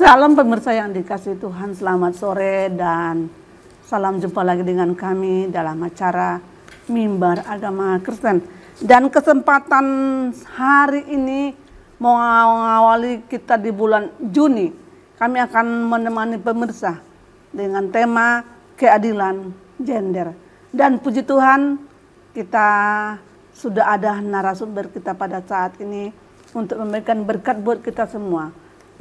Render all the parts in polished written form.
Salam pemirsa yang dikasihi Tuhan, selamat sore dan salam jumpa lagi dengan kami dalam acara Mimbar Agama Kristen. Dan kesempatan hari ini mau mengawali kita di bulan Juni. Kami akan menemani pemirsa dengan tema keadilan gender. Dan puji Tuhan kita sudah ada narasumber kita pada saat ini untuk memberikan berkat buat kita semua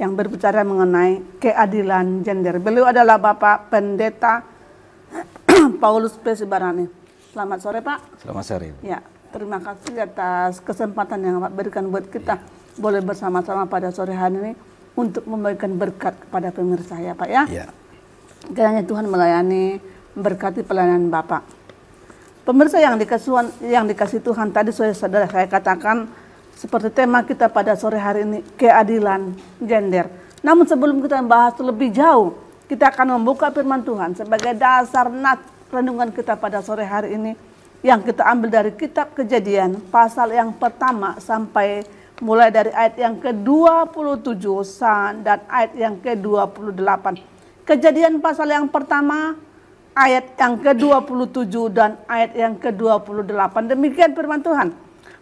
yang berbicara mengenai keadilan gender. Beliau adalah Bapak Pendeta Paulus P. Sibarani. Selamat sore Pak. Selamat sore. Ya, terima kasih atas kesempatan yang Bapak berikan buat kita. Boleh bersama-sama pada sore hari ini untuk memberikan berkat kepada pemirsa ya Pak ya. Ya. Kiranya Tuhan melayani, memberkati pelayanan Bapak. Pemirsa yang dikasih Tuhan, tadi saudara saya katakan seperti tema kita pada sore hari ini, keadilan gender. Namun sebelum kita membahas lebih jauh, kita akan membuka firman Tuhan sebagai dasar renungan kita pada sore hari ini, yang kita ambil dari kitab Kejadian pasal yang pertama sampai mulai dari ayat yang ke-27 dan ayat yang ke-28. Kejadian pasal yang pertama ayat yang ke-27 dan ayat yang ke-28. Demikian firman Tuhan.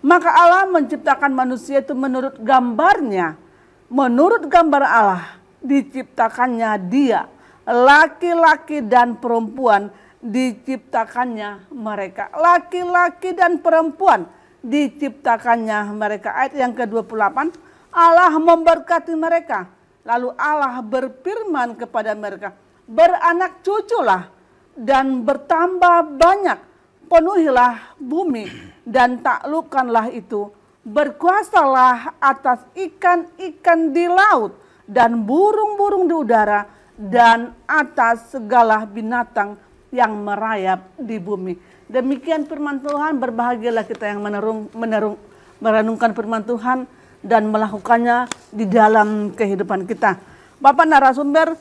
Maka Allah menciptakan manusia itu menurut gambarnya. Menurut gambar Allah diciptakannya dia. Laki-laki dan perempuan diciptakannya mereka. Laki-laki dan perempuan diciptakannya mereka. Ayat yang ke-28. Allah memberkati mereka. Lalu Allah berfirman kepada mereka. Beranak cuculah dan bertambah banyak. Penuhilah bumi dan taklukkanlah itu. Berkuasalah atas ikan-ikan di laut dan burung-burung di udara dan atas segala binatang yang merayap di bumi. Demikian firman Tuhan. Berbahagialah kita yang merenungkan firman Tuhan dan melakukannya di dalam kehidupan kita. Bapak narasumber,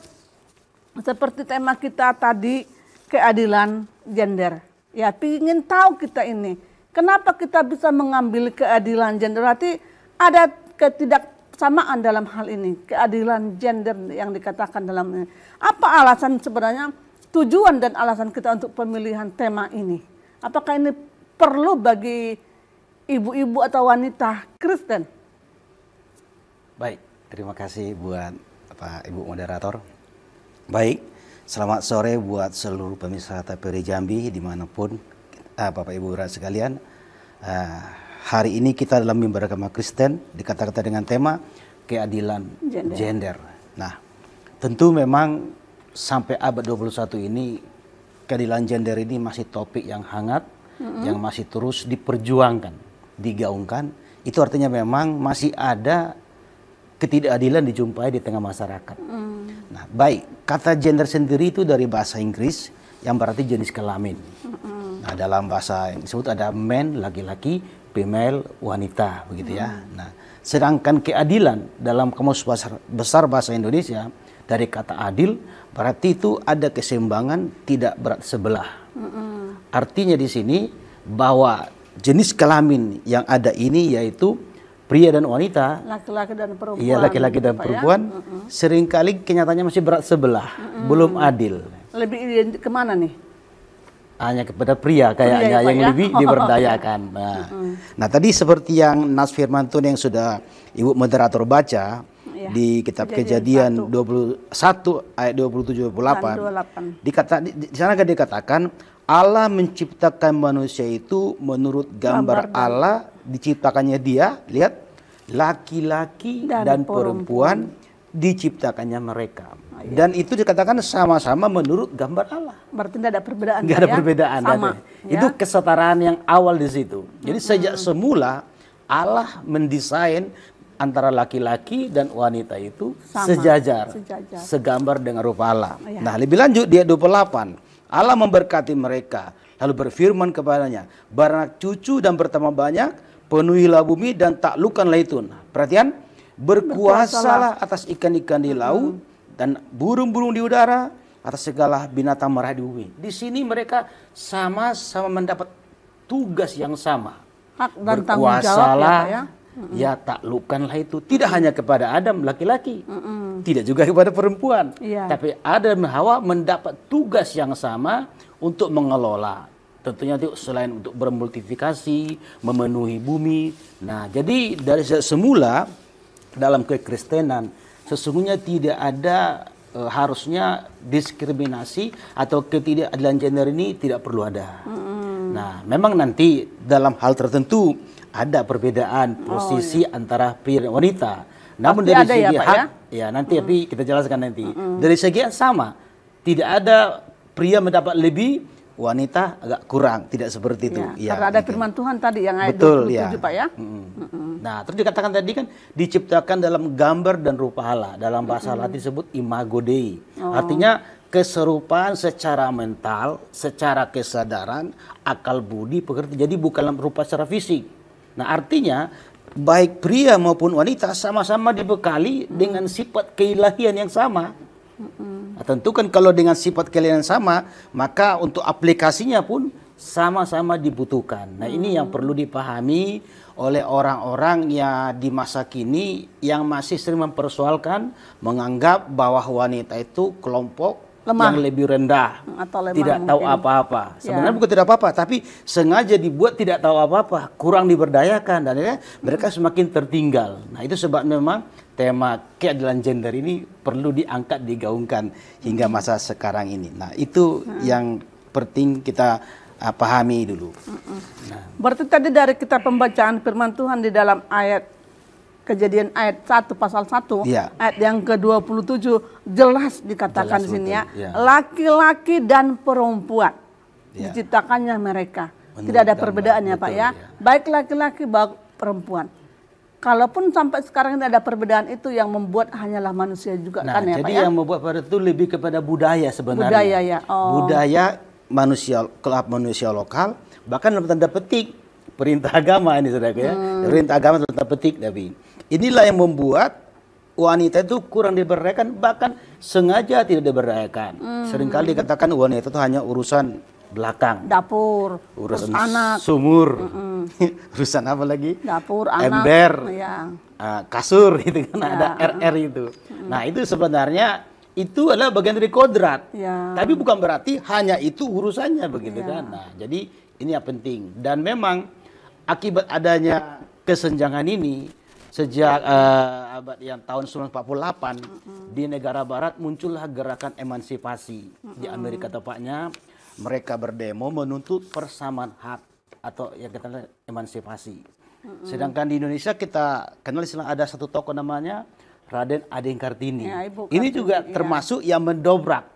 seperti tema kita tadi, keadilan gender. Ya, ingin tahu kita ini, kenapa kita bisa mengambil keadilan gender? Berarti ada ketidaksamaan dalam hal ini, keadilan gender yang dikatakan dalam ini. Apa alasan sebenarnya, tujuan dan alasan kita untuk pemilihan tema ini? Apakah ini perlu bagi ibu-ibu atau wanita Kristen? Baik, terima kasih buat Ibu Moderator. Baik. Selamat sore buat seluruh pemirsa TPRI Jambi dimanapun Bapak Ibu sekalian. Hari ini kita dalam Mimbar Agama Kristen dikata-kata dengan tema keadilan gender. Nah, tentu memang sampai abad 21 ini keadilan gender ini masih topik yang hangat, yang masih terus diperjuangkan, digaungkan. Itu artinya memang masih ada ketidakadilan dijumpai di tengah masyarakat. Nah, baik, kata gender sendiri itu dari bahasa Inggris yang berarti jenis kelamin. Nah, dalam bahasa yang disebut ada men, laki-laki, female, wanita, begitu ya. Nah, sedangkan keadilan dalam kamus besar bahasa Indonesia dari kata adil berarti itu ada keseimbangan, tidak berat sebelah. Artinya di sini bahwa jenis kelamin yang ada ini yaitu pria dan wanita, laki-laki dan perempuan. Iya, laki-laki dan perempuan. Seringkali kenyataannya masih berat sebelah, belum adil. Lebih kemana nih? Hanya kepada pria kayaknya yang lebih diberdayakan. Nah, tadi seperti yang nas firman Tuhan yang sudah Ibu Moderator baca di kitab Kejadian 21 ayat 27-28. Di sana kan dikatakan Allah menciptakan manusia itu menurut gambar Allah, diciptakannya dia, lihat, laki-laki dan perempuan diciptakannya mereka. Dan itu dikatakan sama-sama menurut gambar Allah. Berarti tidak ada perbedaan. Tidak ada perbedaan. Sama, ya? Itu kesetaraan yang awal di situ. Jadi sejak semula Allah mendesain antara laki-laki dan wanita itu sejajar, segambar dengan rupa Allah. Nah, lebih lanjut di ayat 28. Allah memberkati mereka, lalu berfirman kepadanya, beranak cucu dan bertambah banyak, penuhilah bumi dan taklukkanlah itu. Perhatian, berkuasalah atas ikan-ikan di laut dan burung-burung di udara, atas segala binatang merah di bumi. Di sini mereka sama-sama mendapat tugas yang sama. Hak dan tanggung jawab ya, ya taklukkanlah itu. Tidak hanya kepada Adam laki-laki, tidak juga kepada perempuan, tapi Adam dan Hawa mendapat tugas yang sama untuk mengelola. Tentunya itu selain untuk bermultifikasi, memenuhi bumi. Nah, jadi dari semula dalam kekristenan sesungguhnya tidak ada harusnya diskriminasi atau ketidakadilan gender ini tidak perlu ada. Nah, memang nanti dalam hal tertentu ada perbedaan posisi antara pria dan wanita. Namun dari segi hak, nanti tapi kita jelaskan nanti. Dari segi hak sama, tidak ada pria mendapat lebih, wanita agak kurang, tidak seperti itu. Karena ada firman Tuhan tadi yang ayat 27 Pak ya. Nah, terus dikatakan tadi kan diciptakan dalam gambar dan rupa Allah. Dalam bahasa Latin disebut imago Dei. Artinya keserupaan secara mental, secara kesadaran, akal budi, pekerti. Jadi bukan dalam rupa secara fisik. Nah, artinya baik pria maupun wanita sama-sama dibekali dengan sifat keilahian yang sama. Nah, tentu kan kalau dengan sifat keilahian yang sama, maka untuk aplikasinya pun sama-sama dibutuhkan. Nah, ini yang perlu dipahami oleh orang-orang yang di masa kini yang masih sering mempersoalkan, menganggap bahwa wanita itu kelompok lemah, yang lebih rendah atau lemah, tidak tahu apa-apa. Sebenarnya bukan tidak apa-apa, tapi sengaja dibuat tidak tahu apa-apa, kurang diberdayakan, dan mereka semakin tertinggal. Nah, itu sebab memang tema keadilan gender ini perlu diangkat, digaungkan hingga masa sekarang ini. Nah, itu yang penting kita pahami dulu. Nah. Berarti tadi dari kita pembacaan firman Tuhan di dalam ayat Kejadian ayat 1 pasal 1 ayat yang ke-27 jelas dikatakan di sini ya, laki-laki dan perempuan diciptakannya mereka. Tidak ada perbedaannya Pak ya. Baik laki-laki baik perempuan. Kalaupun sampai sekarang tidak ada perbedaan, itu yang membuat hanyalah manusia juga kan ya Pak ya. Jadi yang membuat pada itu lebih kepada budaya sebenarnya. Budaya ya. Budaya manusia lokal, bahkan dalam tanda petik perintah agama ini saudara ya. Perintah agama dalam tanda petik tapi inilah yang membuat wanita itu kurang diberdayakan, bahkan sengaja tidak diberdayakan. Seringkali dikatakan wanita itu hanya urusan belakang, dapur, urusan anak, sumur, urusan apa lagi? Dapur, anak, ember, kasur gitu kan, ada RR itu. Nah, itu sebenarnya itu adalah bagian dari kodrat. Tapi bukan berarti hanya itu urusannya begitu kan. Nah, jadi ini yang penting, dan memang akibat adanya kesenjangan ini sejak abad yang tahun 1948 di negara barat muncullah gerakan emansipasi. Di Amerika tepatnya mereka berdemo menuntut persamaan hak atau yang kita lihat emansipasi. Sedangkan di Indonesia kita kenal istilah, ada satu tokoh namanya Raden Adeng Kartini. Ini juga termasuk yang mendobrak.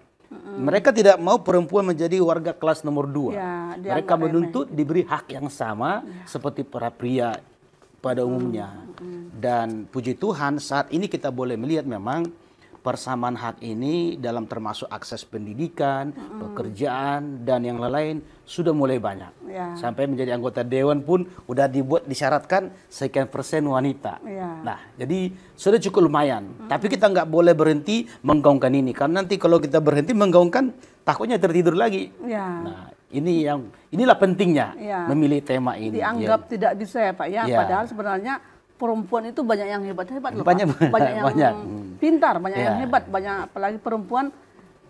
Mereka tidak mau perempuan menjadi warga kelas nomor 2. Mereka menuntut diberi hak yang sama seperti para pria pada umumnya. Dan puji Tuhan saat ini kita boleh melihat memang persamaan hak ini dalam termasuk akses pendidikan, pekerjaan, dan yang lain sudah mulai banyak. Sampai menjadi anggota dewan pun udah disyaratkan sekian persen wanita. Nah, jadi sudah cukup lumayan. Tapi kita nggak boleh berhenti menggaungkan ini, karena nanti kalau kita berhenti menggaungkan takutnya tertidur lagi. Nah, inilah pentingnya memilih tema ini. Dianggap tidak bisa ya Pak ya, padahal sebenarnya perempuan itu banyak yang hebat-hebat loh Pak. Banyak yang pintar, banyak yang hebat, banyak apalagi perempuan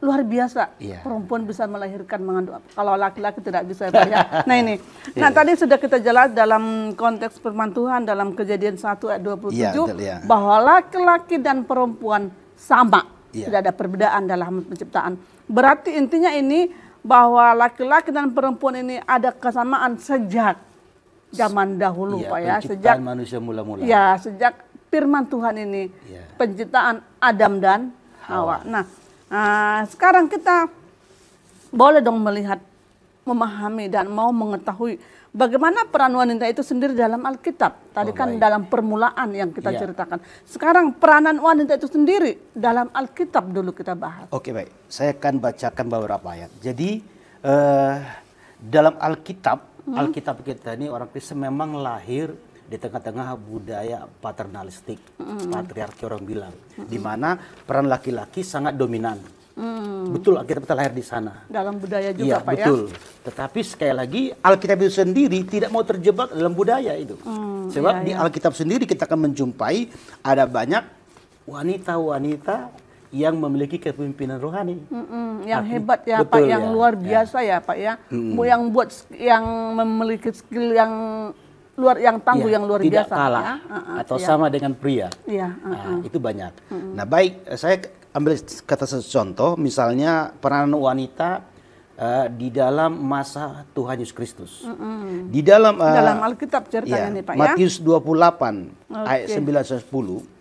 luar biasa. Perempuan bisa melahirkan, mengandung. Kalau laki-laki tidak bisa ya Pak ya. Nah ini. Nah tadi sudah kita jelas dalam konteks firman Tuhan dalam Kejadian 1 ayat 27 bahwa laki-laki dan perempuan sama. Tidak ada perbedaan dalam penciptaan. Berarti intinya ini bahwa laki-laki dan perempuan ini ada kesamaan sejak zaman dahulu Pak ya, sejak manusia mula-mula. Ya, sejak firman Tuhan ini penciptaan Adam dan Hawa. Nah, sekarang kita boleh dong melihat, memahami dan mau mengetahui bagaimana peran wanita itu sendiri dalam Alkitab. Tadi kan dalam permulaan yang kita ceritakan. Sekarang peranan wanita itu sendiri dalam Alkitab dulu kita bahas. Oke, baik. Saya akan bacakan beberapa ayat. Jadi dalam Alkitab kita ini orang Kristen memang lahir di tengah-tengah budaya paternalistik, patriarki orang bilang, di mana peran laki-laki sangat dominan. Betul, Alkitab kita lahir di sana. Dalam budaya juga, Iya, Pak, betul. Tetapi sekali lagi Alkitab itu sendiri tidak mau terjebak dalam budaya itu. Sebab di Alkitab sendiri kita akan menjumpai ada banyak wanita-wanita yang memiliki kepemimpinan rohani. Yang hebat ya, betul, Pak, yang ya. luar biasa ya, Pak ya. Yang memiliki skill yang tangguh, yang luar tidak biasa. kalah Ya. atau sama dengan pria. Iya, Nah, itu banyak. Nah, baik, saya ambil kata contoh, misalnya peranan wanita di dalam masa Tuhan Yesus Kristus. Di dalam Alkitab ceritanya nih, Pak, ya. Matius 28 ayat 9-10.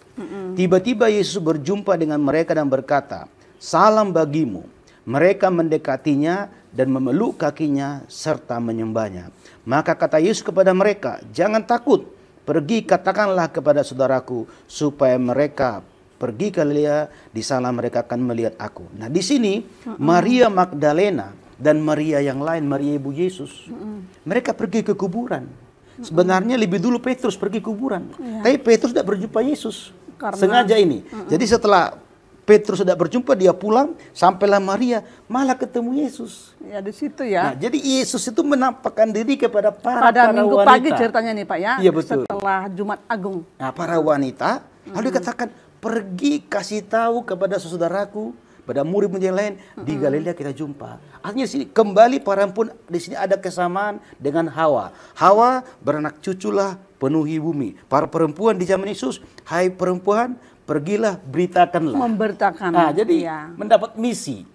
Tiba-tiba Yesus berjumpa dengan mereka dan berkata, "Salam bagimu." Mereka mendekatinya dan memeluk kakinya serta menyembahnya. Maka kata Yesus kepada mereka, "Jangan takut, pergi katakanlah kepada saudaraku supaya mereka pergi ke Galilea, di sana mereka akan melihat aku." Nah, di sini Maria Magdalena dan Maria yang lain, Maria ibu Yesus, mereka pergi ke kuburan. Sebenarnya lebih dulu Petrus pergi ke kuburan, tapi Petrus tidak berjumpa Yesus. Sengaja ini. Jadi setelah Petrus sudah berjumpa, dia pulang, sampailah Maria, malah ketemu Yesus. Ya, di situ ya. Nah, jadi Yesus itu menampakkan diri kepada Pada para minggu wanita. pagi ceritanya nih, Pak ya. Iya, betul. Setelah Jumat Agung. Nah, para wanita, lalu dikatakan, pergi kasih tahu kepada saudaraku, pada murid-murid yang lain, di Galilea kita jumpa. Artinya sini kembali perempuan di sini ada kesamaan dengan Hawa. Hawa beranak cuculah penuhi bumi. Para perempuan di zaman Yesus, hai perempuan, pergilah beritakanlah. Memberitakan. Nah, jadi mendapat misi.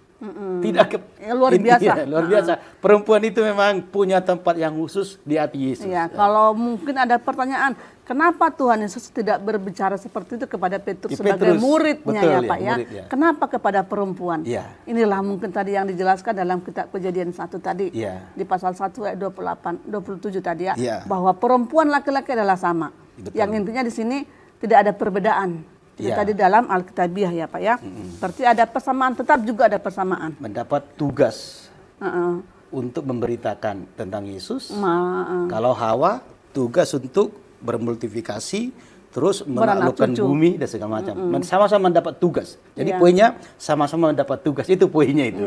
Tidak luar biasa. Iya, luar biasa. Perempuan itu memang punya tempat yang khusus di hati Yesus. Ya, kalau mungkin ada pertanyaan, kenapa Tuhan Yesus tidak berbicara seperti itu kepada Petrus sebagai muridnya, betul, ya Pak ya? murid, ya. Kenapa kepada perempuan? Ya. Inilah mungkin tadi yang dijelaskan dalam kitab Kejadian 1 tadi, Ya. di pasal 1 ayat 27 tadi ya, Ya. bahwa perempuan laki-laki adalah sama. Betul. Yang intinya di sini tidak ada perbedaan. Itu Ya. tadi dalam Alkitabiah ya Pak ya. Berarti ada persamaan, tetap juga ada persamaan. Mendapat tugas untuk memberitakan tentang Yesus. Kalau Hawa, tugas untuk bermultifikasi, terus menaklukkan bumi dan segala macam. Sama-sama mendapat tugas. Jadi poinnya sama-sama mendapat tugas. Itu poinnya itu.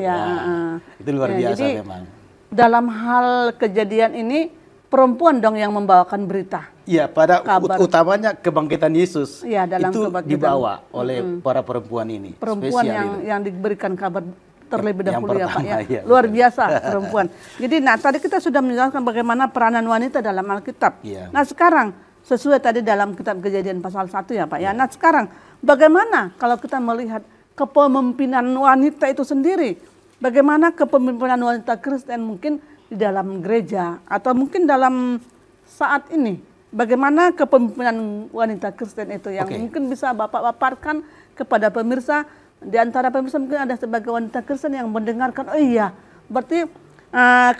Itu luar biasa jadi, memang. Dalam hal kejadian ini, perempuan dong yang membawakan berita. Iya, pada utamanya kebangkitan Yesus. Ya, dalam itu kebangkitan. dibawa oleh para perempuan ini. Perempuan yang diberikan kabar terlebih dahulu ya Pak ya. Iya, luar biasa perempuan. Jadi tadi kita sudah menjelaskan bagaimana peranan wanita dalam Alkitab. Iya. Nah sekarang sesuai tadi dalam kitab Kejadian pasal 1 ya Pak ya. Nah sekarang bagaimana kalau kita melihat kepemimpinan wanita itu sendiri? Bagaimana kepemimpinan wanita Kristen mungkin di dalam gereja atau mungkin dalam saat ini? Bagaimana kepemimpinan wanita Kristen itu yang mungkin bisa Bapak paparkan kepada pemirsa? Di antara pemirsa mungkin ada sebagai wanita Kristen yang mendengarkan, oh iya, berarti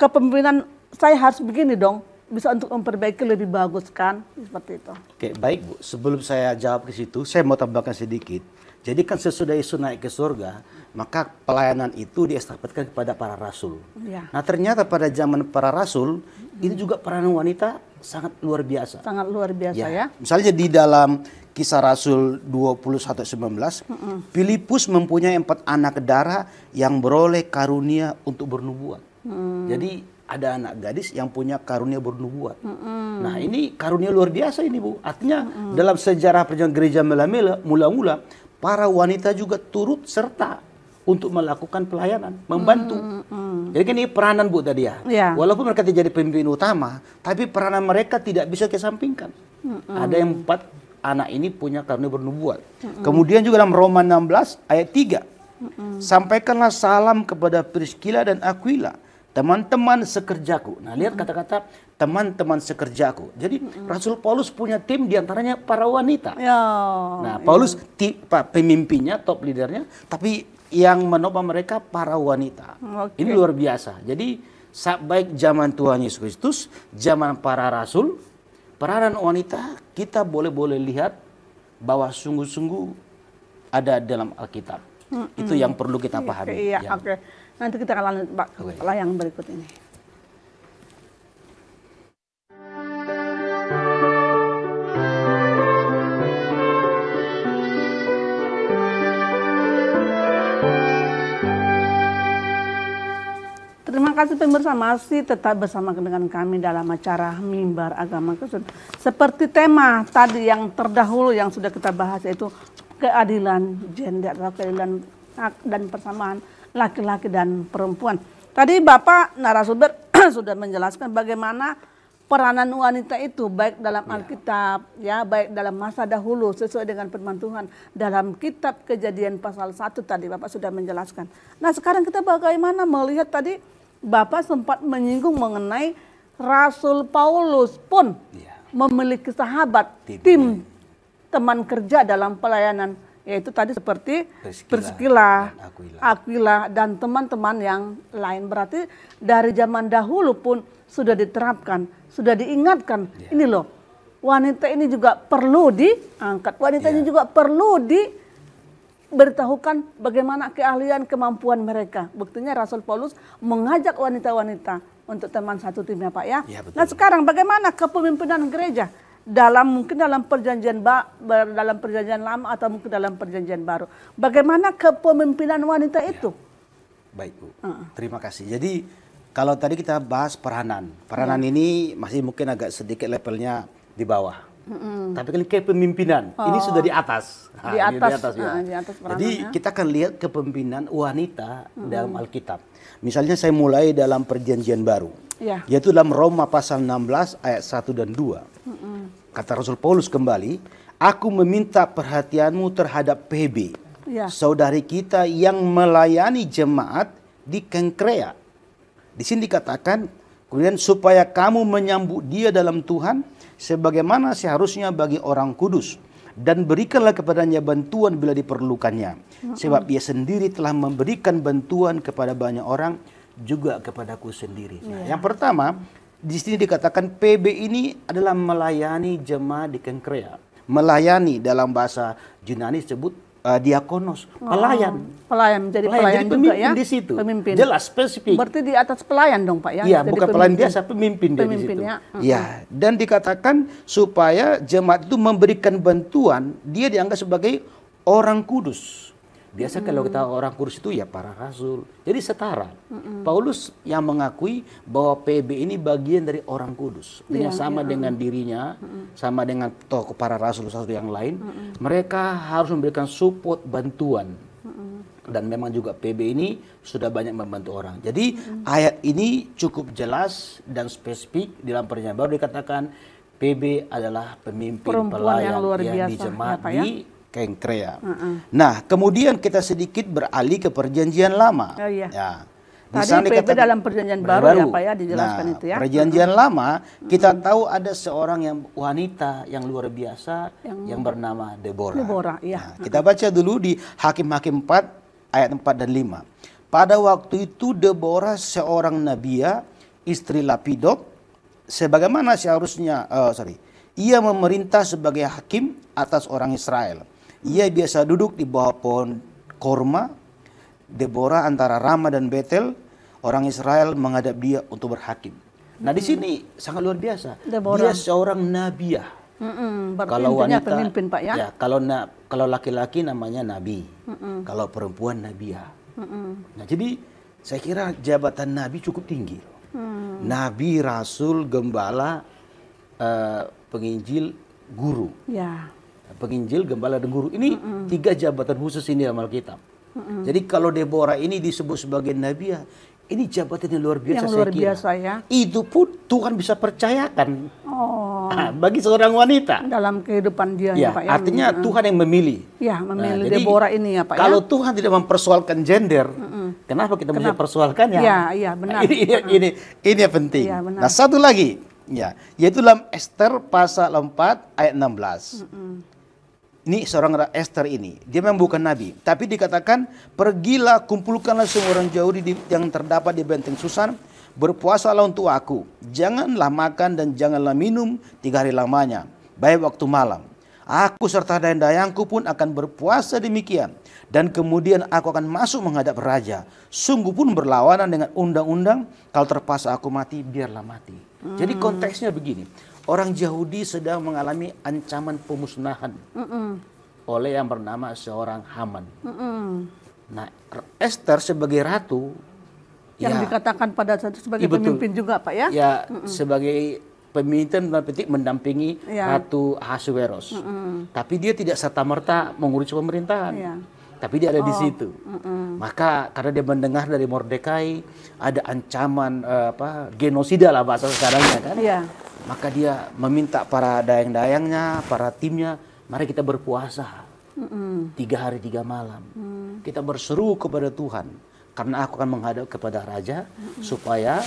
kepemimpinan saya harus begini dong, bisa untuk memperbaiki lebih bagus kan, seperti itu. Oke, baik Bu. Sebelum saya jawab ke situ, saya mau tambahkan sedikit. Jadi kan sesudah Yesus naik ke surga, maka pelayanan itu diestafetkan kepada para rasul. Ya. Nah ternyata pada zaman para rasul, itu juga peranan wanita sangat luar biasa. Sangat luar biasa ya. Misalnya di dalam Kisah Rasul 21:19, Filipus mempunyai 4 anak darah yang beroleh karunia untuk bernubuat. Jadi ada anak gadis yang punya karunia bernubuat. Nah ini karunia luar biasa ini Bu. Artinya dalam sejarah perjalanan gereja mula-mula, para wanita juga turut serta untuk melakukan pelayanan, membantu. Jadi kan ini peranan Bu tadi ya. Walaupun mereka tidak jadi pemimpin utama, tapi peranan mereka tidak bisa kesampingkan. Ada yang 4 anak ini punya karunia bernubuat. Kemudian juga dalam Roma 16 ayat 3. Sampaikanlah salam kepada Priscilla dan Aquila, teman-teman sekerjaku. Nah, lihat kata-kata teman-teman sekerjaku. Jadi Rasul Paulus punya tim diantaranya para wanita. Nah, Paulus pemimpinnya, top leadernya, tapi yang menopang mereka para wanita. Ini luar biasa. Jadi baik zaman Tuhan Yesus Kristus, zaman para rasul, peranan wanita kita boleh lihat bahwa sungguh-sungguh ada dalam Alkitab. Itu yang perlu kita pahami. Iya, oke. Nanti kita akan lanjut Pak ke yang berikut ini. kasih pemirsa, masih tetap bersama dengan kami dalam acara Mimbar Agama Kristen. Seperti tema tadi yang terdahulu yang sudah kita bahas, yaitu keadilan gender atau keadilan hak dan persamaan laki-laki dan perempuan. Tadi Bapak narasumber sudah menjelaskan bagaimana peranan wanita itu baik dalam Alkitab, ya, baik dalam masa dahulu sesuai dengan firman Tuhan. Dalam kitab Kejadian pasal 1 tadi Bapak sudah menjelaskan. Nah, sekarang kita bagaimana melihat tadi Bapak sempat menyinggung mengenai Rasul Paulus pun memiliki sahabat, tim teman kerja dalam pelayanan, yaitu tadi seperti Priscilla, Aquila, dan teman-teman yang lain. Berarti dari zaman dahulu pun sudah diterapkan, sudah diingatkan. Ini loh, wanita ini juga perlu diangkat, wanita ini juga perlu diberitahukan bagaimana keahlian kemampuan mereka. Buktinya Rasul Paulus mengajak wanita-wanita untuk teman satu timnya, Pak, ya. Nah, sekarang bagaimana kepemimpinan gereja mungkin dalam perjanjian lama atau mungkin dalam perjanjian baru? Bagaimana kepemimpinan wanita itu? Baik, Bu. Terima kasih. Jadi kalau tadi kita bahas peranan ini masih mungkin agak sedikit levelnya di bawah. Tapi kan kepemimpinan ini sudah di atas. Di atas Jadi kita akan lihat kepemimpinan wanita dalam Alkitab. Misalnya saya mulai dalam perjanjian baru. Yaitu dalam Roma pasal 16 ayat 1 dan 2. Kata Rasul Paulus kembali, aku meminta perhatianmu terhadap PB, saudari kita yang melayani jemaat di Kenkrea. Di sini dikatakan, kemudian supaya kamu menyambut dia dalam Tuhan, sebagaimana seharusnya bagi orang kudus, dan berikanlah kepadanya bantuan bila diperlukannya, sebab dia sendiri telah memberikan bantuan kepada banyak orang, juga kepadaku sendiri. Nah, yang pertama di sini dikatakan PB ini adalah melayani jemaat di Kenkrea. Melayani dalam bahasa Yunani disebut diakonos, pelayan. Jadi pelayan juga, ya. Di situ. Pemimpin. Jelas spesifik. Berarti di atas pelayan dong, Pak, ya. Iya, bukan pelayan biasa, pemimpin di situ. Ya, dan dikatakan supaya jemaat itu memberikan bantuan, dia dianggap sebagai orang kudus. Biasa kalau kita orang kudus itu ya para rasul. Jadi setara. Paulus yang mengakui bahwa PB ini bagian dari orang kudus. Dengan sama dengan dirinya, sama dengan tokoh para rasul yang lain, mereka harus memberikan support, bantuan. Dan memang juga PB ini sudah banyak membantu orang. Jadi ayat ini cukup jelas dan spesifik. Di dalam perjanjian baru dikatakan PB adalah pemimpin pelayan yang di jemaat di Kenkrea. Nah, kemudian kita sedikit beralih ke perjanjian lama. Ya. Tadi PB dalam perjanjian baru ya, Pak, ya, dijelaskan itu, ya. Perjanjian lama kita tahu ada seorang yang wanita yang luar biasa yang bernama Deborah. Nah, kita baca dulu di Hakim-Hakim 4 ayat 4 dan 5. Pada waktu itu Deborah seorang nabiya, istri Lapidot, sebagaimana seharusnya ia memerintah sebagai hakim atas orang Israel. Ia biasa duduk di bawah pohon korma. Deborah antara Rama dan Betel, orang Israel menghadap dia untuk berhakim. Nah, di sini sangat luar biasa. Dia seorang nabiah. Kalau wanita pemimpin, Pak, ya. Kalau laki-laki namanya nabi. Kalau perempuan nabiah. Nah, jadi saya kira jabatan nabi cukup tinggi. Nabi, rasul, gembala, penginjil, guru. Penginjil, gembala, dan guru. Ini 3 jabatan khusus ini dalam Alkitab. Jadi kalau Deborah ini disebut sebagai nabiah, ini jabatan yang luar biasa, saya kira. Ya. Itu pun Tuhan bisa percayakan bagi seorang wanita dalam kehidupan dia, ya, Pak. Artinya Tuhan yang memilih. Ya, memilih Deborah ini, ya, Pak. Kalau Tuhan tidak mempersoalkan gender, kenapa kita mesti persoalkannya? Iya, benar. Ini yang penting. Ya, nah, satu lagi, yaitu dalam Esther pasal 4 ayat 16. Ini seorang Esther ini, dia memang bukan nabi, tapi dikatakan, pergilah, kumpulkanlah semua orang Yahudi yang terdapat di benteng Susan, berpuasalah untuk aku, janganlah makan dan janganlah minum 3 hari lamanya, baik waktu malam. Aku serta dayang-dayangku pun akan berpuasa demikian, dan kemudian aku akan masuk menghadap raja. Sungguh pun berlawanan dengan undang-undang, kalau terpaksa aku mati, biarlah mati. Jadi konteksnya begini. Orang Yahudi sedang mengalami ancaman pemusnahan oleh yang bernama seorang Haman. Nah, Esther sebagai ratu yang dikatakan pada saat itu sebagai pemimpin juga Pak ya? Ya, sebagai pemimpin mendampingi Ratu Ahasuerus. Tapi dia tidak serta-merta mengurus pemerintahan. Tapi dia ada di situ. Maka karena dia mendengar dari Mordekai ada ancaman genosida lah bahasa sekarangnya kan. Maka dia meminta para dayang-dayangnya, para timnya, mari kita berpuasa 3 hari 3 malam. Kita berseru kepada Tuhan karena aku akan menghadap kepada raja supaya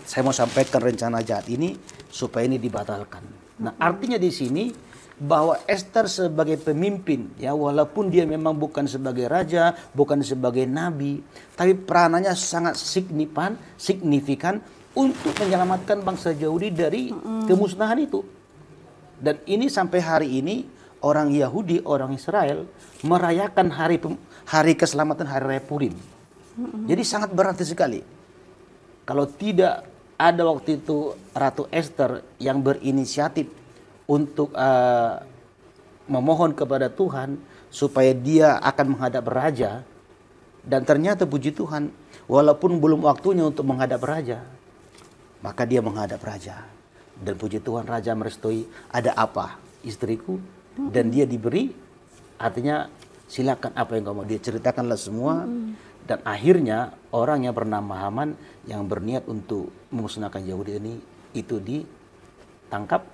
saya mau sampaikan rencana jahat ini supaya ini dibatalkan. Nah, artinya di sini bahwa Esther sebagai pemimpin, ya walaupun dia memang bukan sebagai raja, bukan sebagai nabi, tapi peranannya sangat signifikan untuk menyelamatkan bangsa Yahudi dari kemusnahan itu. Dan ini sampai hari ini orang Yahudi, orang Israel merayakan hari keselamatan, hari Raya Purim. Jadi sangat berarti sekali. Kalau tidak ada waktu itu Ratu Esther yang berinisiatif untuk memohon kepada Tuhan supaya dia akan menghadap raja, dan ternyata puji Tuhan walaupun belum waktunya untuk menghadap raja, maka dia menghadap raja, dan puji Tuhan raja merestui. Ada apa istriku? Dan dia diberi, artinya silakan apa yang kamu, dia ceritakanlah semua. Dan akhirnya orang yang bernama Haman yang berniat untuk memusnahkan Yahudi ini itu ditangkap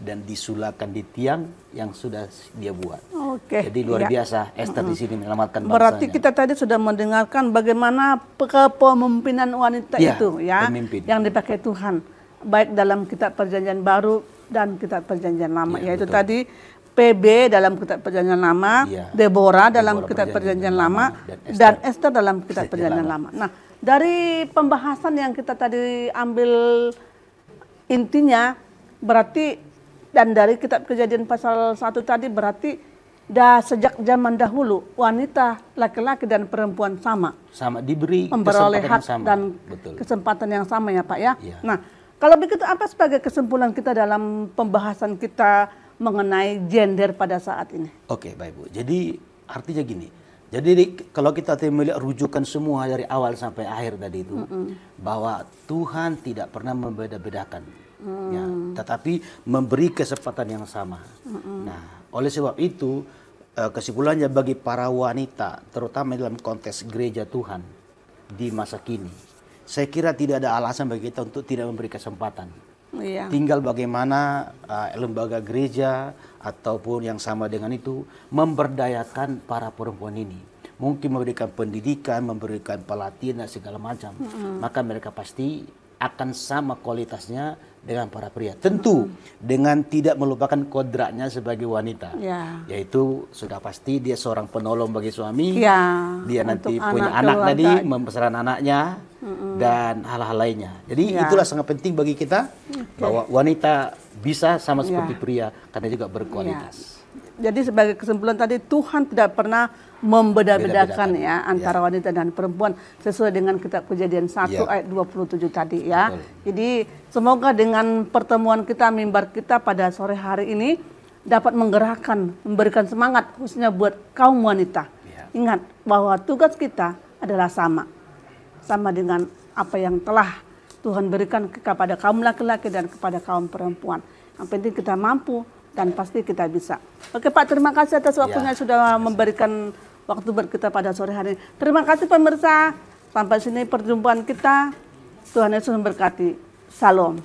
dan disulahkan di tiang yang sudah dia buat. Jadi luar biasa Esther di sini menyelamatkan bangsanya. Berarti kita tadi sudah mendengarkan bagaimana kepemimpinan wanita itu ya, yang dipakai Tuhan, baik dalam kitab Perjanjian Baru dan kitab Perjanjian Lama, yaitu betul. Tadi PB dalam kitab Perjanjian Lama, Deborah dalam kitab Perjanjian Lama, dan Esther dalam kitab Perjanjian Lama. Nah, dari pembahasan yang kita tadi ambil intinya berarti, dan dari kitab Kejadian pasal 1 tadi berarti sejak zaman dahulu wanita, laki-laki dan perempuan sama diberi memperoleh hak dan kesempatan yang sama ya Pak ya. Nah, kalau begitu apa sebagai kesimpulan kita dalam pembahasan kita mengenai gender pada saat ini? Oke, baik Bu. Jadi artinya gini. Jadi kalau kita melihat rujukan semua dari awal sampai akhir tadi itu, bahwa Tuhan tidak pernah membeda-bedakan, ya, tetapi memberi kesempatan yang sama. Nah, oleh sebab itu kesimpulannya bagi para wanita, terutama dalam konteks gereja Tuhan di masa kini, saya kira tidak ada alasan bagi kita untuk tidak memberi kesempatan. Tinggal bagaimana lembaga gereja ataupun yang sama dengan itu memberdayakan para perempuan ini. Mungkin memberikan pendidikan, memberikan pelatihan dan segala macam. Maka mereka pasti akan sama kualitasnya dengan para pria. Tentu dengan tidak melupakan kodratnya sebagai wanita. Yaitu sudah pasti dia seorang penolong bagi suami. Dia nanti punya anak tadi, membesarkan anaknya. Dan hal-hal lainnya. Jadi itulah sangat penting bagi kita bahwa wanita bisa sama seperti pria karena juga berkualitas. Jadi sebagai kesimpulan tadi, Tuhan tidak pernah membeda-bedakan ya antara wanita dan perempuan sesuai dengan kitab Kejadian 1 ayat 27 tadi ya. Jadi semoga dengan pertemuan kita, mimbar kita pada sore hari ini dapat menggerakkan, memberikan semangat khususnya buat kaum wanita. Ingat bahwa tugas kita adalah sama dengan apa yang telah Tuhan berikan kepada kaum laki-laki dan kepada kaum perempuan. Yang penting kita mampu dan pasti kita bisa. Oke Pak, terima kasih atas waktunya sudah memberikan waktu buat kita pada sore hari ini. Terima kasih pemirsa. Sampai sini perjumpaan kita. Tuhan Yesus memberkati. Salam.